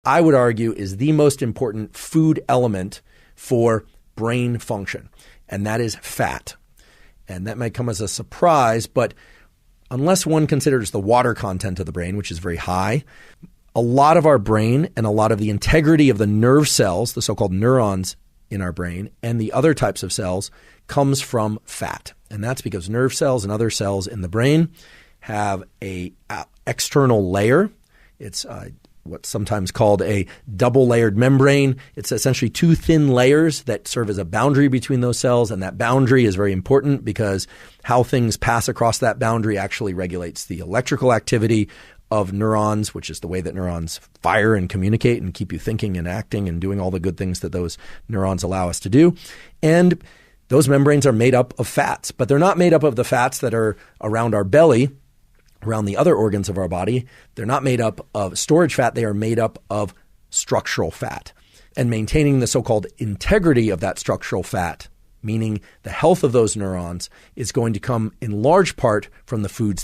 I would argue, is the most important food element for brain function, and that is fat. And that might come as a surprise, but unless one considers the water content of the brain, which is very high, a lot of our brain and a lot of the integrity of the nerve cells, the so-called neurons in our brain, and the other types of cells comes from fat. And that's because nerve cells and other cells in the brain have a external layer. It's what's sometimes called a double-layered membrane. It's essentially two thin layers that serve as a boundary between those cells, and that boundary is very important because how things pass across that boundary actually regulates the electrical activity of neurons, which is the way that neurons fire and communicate and keep you thinking and acting and doing all the good things that those neurons allow us to do. And those membranes are made up of fats, but they're not made up of the fats that are around our belly, around the other organs of our body. They're not made up of storage fat. They are made up of structural fat. And maintaining the so-called integrity of that structural fat, meaning the health of those neurons, is going to come in large part from the foods